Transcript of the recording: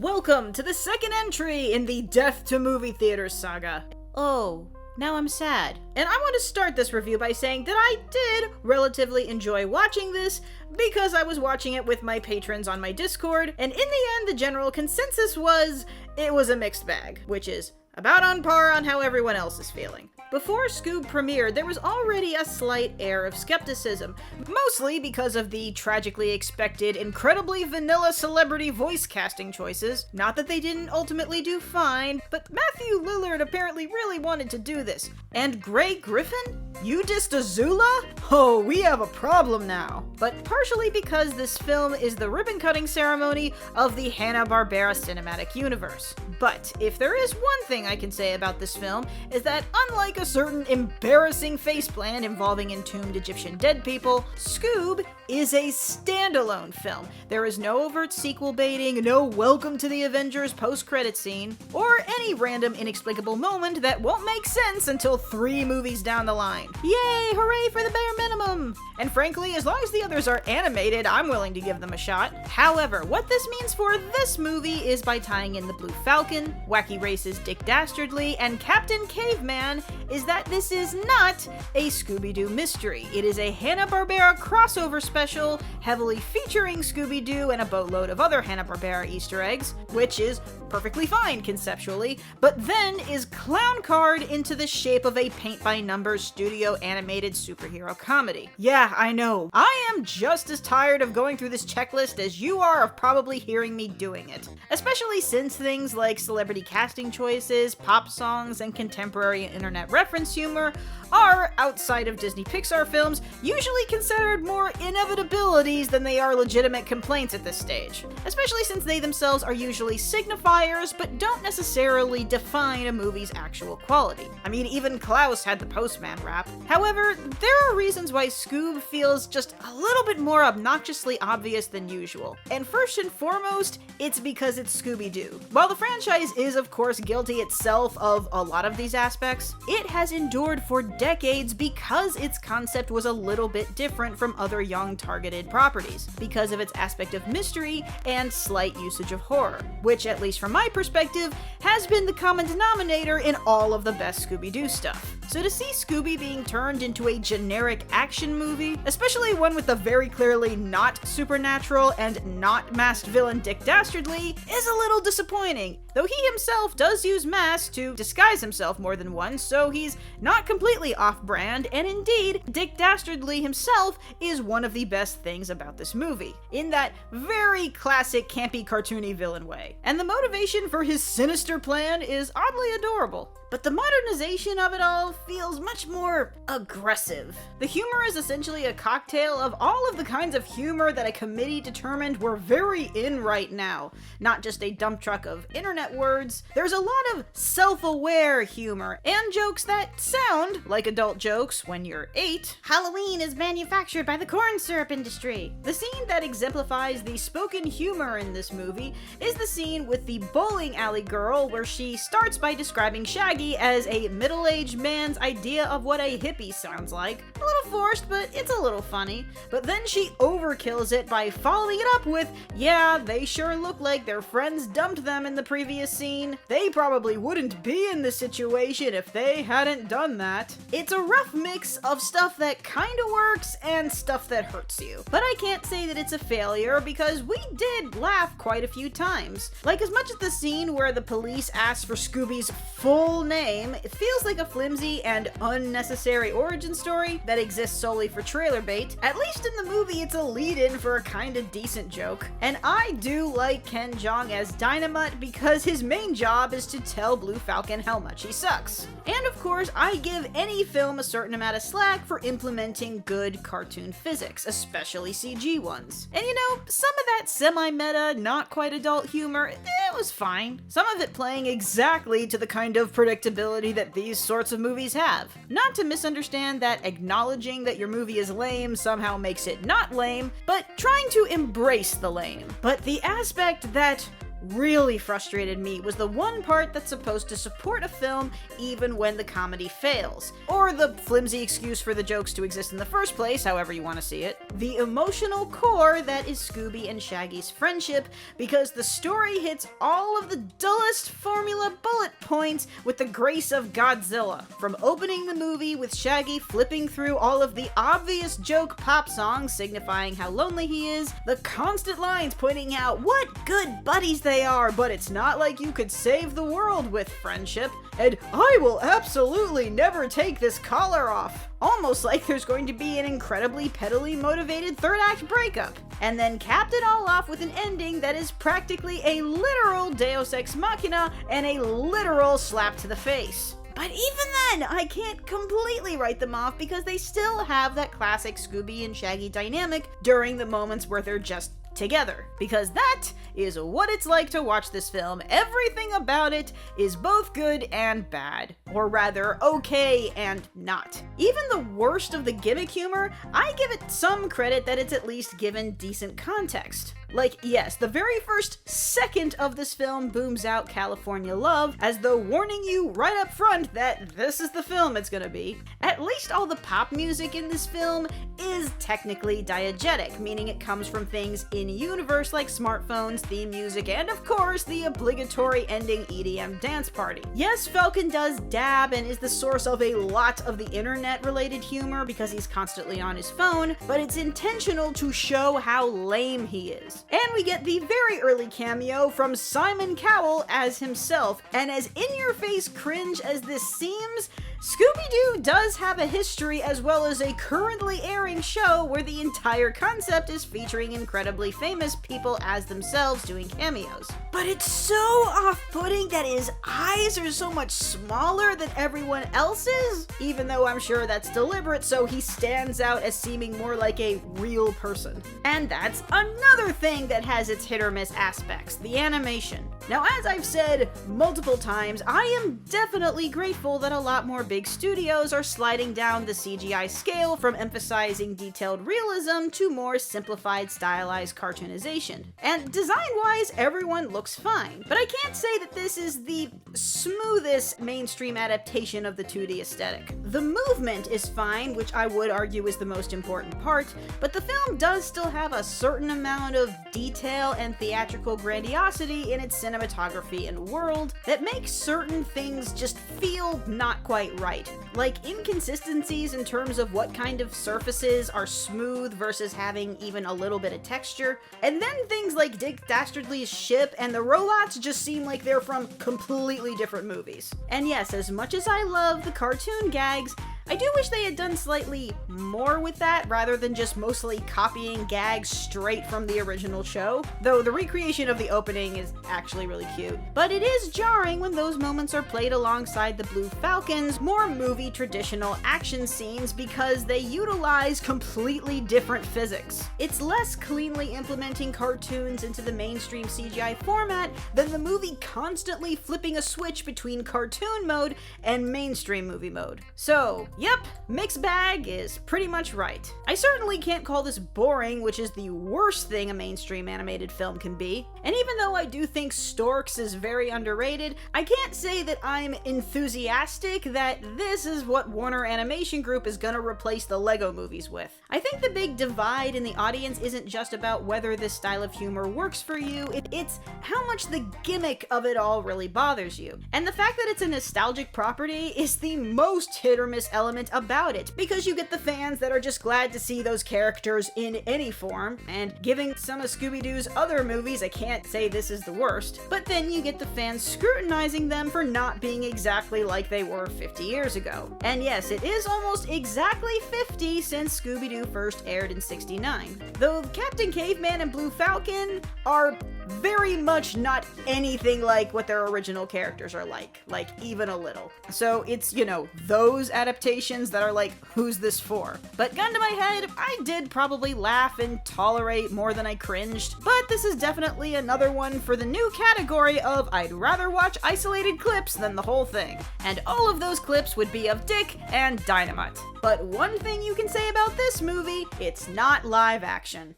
Welcome to the second entry in the Death to Movie Theaters saga. Oh, now I'm sad. And I want to start this review by saying that I did relatively enjoy watching this because I was watching it with my patrons on my Discord, and in the end the general consensus was it was a mixed bag, which is about on par on how everyone else is feeling. Before Scoob premiered, there was already a slight air of skepticism, mostly because of the tragically expected, incredibly vanilla celebrity voice casting choices. Not that they didn't ultimately do fine, but Matthew Lillard apparently really wanted to do this. And Grey Griffin? You dissed Azula? Oh, we have a problem now. But partially because this film is the ribbon-cutting ceremony of the Hanna-Barbera cinematic universe. But if there is one thing I can say about this film, is that unlike a certain embarrassing faceplant involving entombed Egyptian dead people, Scoob is a standalone film. There is no overt sequel baiting, no welcome to the Avengers post-credit scene, or any random inexplicable moment that won't make sense until 3 movies down the line. Yay, hooray for the bare minimum! And frankly, as long as the others are animated, I'm willing to give them a shot. However, what this means for this movie is by tying in the Blue Falcon, Wacky Race's Dick Dastardly, and Captain Caveman, is that this is not a Scooby-Doo mystery. It is a Hanna-Barbera crossover special, heavily featuring Scooby-Doo and a boatload of other Hanna-Barbera Easter eggs, which is perfectly fine conceptually, but then is clown-carred into the shape of a paint-by-numbers studio animated superhero comedy. Yeah, I know. I am just as tired of going through this checklist as you are of probably hearing me doing it. Especially since things like celebrity casting choices, pop songs, and contemporary internet reference humor are, outside of Disney Pixar films, usually considered more inevitabilities than they are legitimate complaints at this stage. Especially since they themselves are usually signifiers, but don't necessarily define a movie's actual quality. I mean, even Klaus had the Postman rap. However, there are reasons why Scoob feels just a little bit more obnoxiously obvious than usual. And first and foremost, it's because it's Scooby-Doo. While the franchise is of course guilty itself of a lot of these aspects, it has endured for decades because its concept was a little bit different from other young targeted properties, because of its aspect of mystery and slight usage of horror, which, at least from my perspective, has been the common denominator in all of the best Scooby-Doo stuff. So to see Scooby being turned into a generic action movie, especially one with a very clearly not supernatural and not masked villain Dick Dastardly, is a little disappointing, though he himself does use masks to disguise himself more than once, so he's not completely off-brand, and indeed, Dick Dastardly himself is one of the best things about this movie, in that very classic campy cartoony villain way. And the motivation for his sinister plan is oddly adorable. But the modernization of it all feels much more aggressive. The humor is essentially a cocktail of all of the kinds of humor that a committee determined were very in right now, not just a dump truck of internet words. There's a lot of self-aware humor, and jokes that sound like adult jokes when you're 8. Halloween is manufactured by the corn syrup industry. The scene that exemplifies the spoken humor in this movie is the scene with the bowling alley girl, where she starts by describing Shaggy as a middle-aged man's idea of what a hippie sounds like. A little forced, but it's a little funny. But then she overkills it by following it up with, yeah, they sure look like their friends dumped them in the previous scene. They probably wouldn't be in this situation if they hadn't done that. It's a rough mix of stuff that kinda works and stuff that hurts you. But I can't say that it's a failure because we did laugh quite a few times. Like, as much as the scene where the police asks for Scooby's full name, it feels like a flimsy and unnecessary origin story that exists solely for trailer bait. At least in the movie, it's a lead-in for a kinda decent joke. And I do like Ken Jeong as Dynamite because his main job is to tell Blue Falcon how much he sucks. And of course, I give any film a certain amount of slack for implementing good cartoon physics, especially CG ones. And you know, some of that semi-meta, not quite adult humor, it was fine. Some of it playing exactly to the kind of predictability that these sorts of movies have. Not to misunderstand that acknowledging that your movie is lame somehow makes it not lame, but trying to embrace the lame. But the aspect that really frustrated me was the one part that's supposed to support a film even when the comedy fails. Or the flimsy excuse for the jokes to exist in the first place, however you want to see it. The emotional core that is Scooby and Shaggy's friendship, because the story hits all of the dullest formula bullet points with the grace of Godzilla. From opening the movie with Shaggy flipping through all of the obvious joke pop songs signifying how lonely he is, the constant lines pointing out what good buddies they are, but it's not like you could save the world with friendship, and I will absolutely never take this collar off. Almost like there's going to be an incredibly pettily motivated third act breakup. And then capped it all off with an ending that is practically a literal Deus Ex Machina and a literal slap to the face. But even then, I can't completely write them off because they still have that classic Scooby and Shaggy dynamic during the moments where they're just together, because that is what it's like to watch this film. Everything about it is both good and bad, or rather, okay and not. Even the worst of the gimmick humor, I give it some credit that it's at least given decent context. Like, yes, the very first second of this film booms out California Love, as though warning you right up front that this is the film it's gonna be. At least all the pop music in this film is technically diegetic, meaning it comes from things in-universe like smartphones, theme music, and of course, the obligatory ending EDM dance party. Yes, Falcon does dab and is the source of a lot of the internet-related humor because he's constantly on his phone, but it's intentional to show how lame he is. And we get the very early cameo from Simon Cowell as himself, and as in-your-face cringe as this seems, Scooby-Doo does have a history as well as a currently airing show where the entire concept is featuring incredibly famous people as themselves doing cameos. But it's so off-putting that his eyes are so much smaller than everyone else's, even though I'm sure that's deliberate so he stands out as seeming more like a real person. And that's another thing that has its hit or miss aspects, the animation. Now, as I've said multiple times, I am definitely grateful that a lot more big studios are sliding down the CGI scale from emphasizing detailed realism to more simplified, stylized cartoonization. And design-wise, everyone looks fine. But I can't say that this is the smoothest mainstream adaptation of the 2D aesthetic. The movement is fine, which I would argue is the most important part, but the film does still have a certain amount of detail and theatrical grandiosity in its cinematography and world that makes certain things just feel not quite right. Like inconsistencies in terms of what kind of surfaces are smooth versus having even a little bit of texture. And then things like Dick Dastardly's ship and the robots just seem like they're from completely different movies. And yes, as much as I love the cartoon gags, I do wish they had done slightly more with that rather than just mostly copying gags straight from the original show, though the recreation of the opening is actually really cute. But it is jarring when those moments are played alongside the Blue Falcon's more movie traditional action scenes because they utilize completely different physics. It's less cleanly implementing cartoons into the mainstream CGI format than the movie constantly flipping a switch between cartoon mode and mainstream movie mode. So, yep, mixed bag is pretty much right. I certainly can't call this boring, which is the worst thing a mainstream animated film can be. And even though I do think Storks is very underrated, I can't say that I'm enthusiastic that this is what Warner Animation Group is gonna replace the Lego movies with. I think the big divide in the audience isn't just about whether this style of humor works for you, it's how much the gimmick of it all really bothers you. And the fact that it's a nostalgic property is the most hit or miss element about it, because you get the fans that are just glad to see those characters in any form, and giving some of Scooby-Doo's other movies, I can't say this is the worst, but then you get the fans scrutinizing them for not being exactly like they were 50 years ago. And yes, it is almost exactly 50 since Scooby-Doo first aired in '69, though Captain Caveman and Blue Falcon are very much not anything like what their original characters are like even a little. So it's, you know, those adaptations that are like, who's this for? But gun to my head, I did probably laugh and tolerate more than I cringed, but this is definitely another one for the new category of I'd rather watch isolated clips than the whole thing. And all of those clips would be of Dick and Dynamite. But one thing you can say about this movie, it's not live action.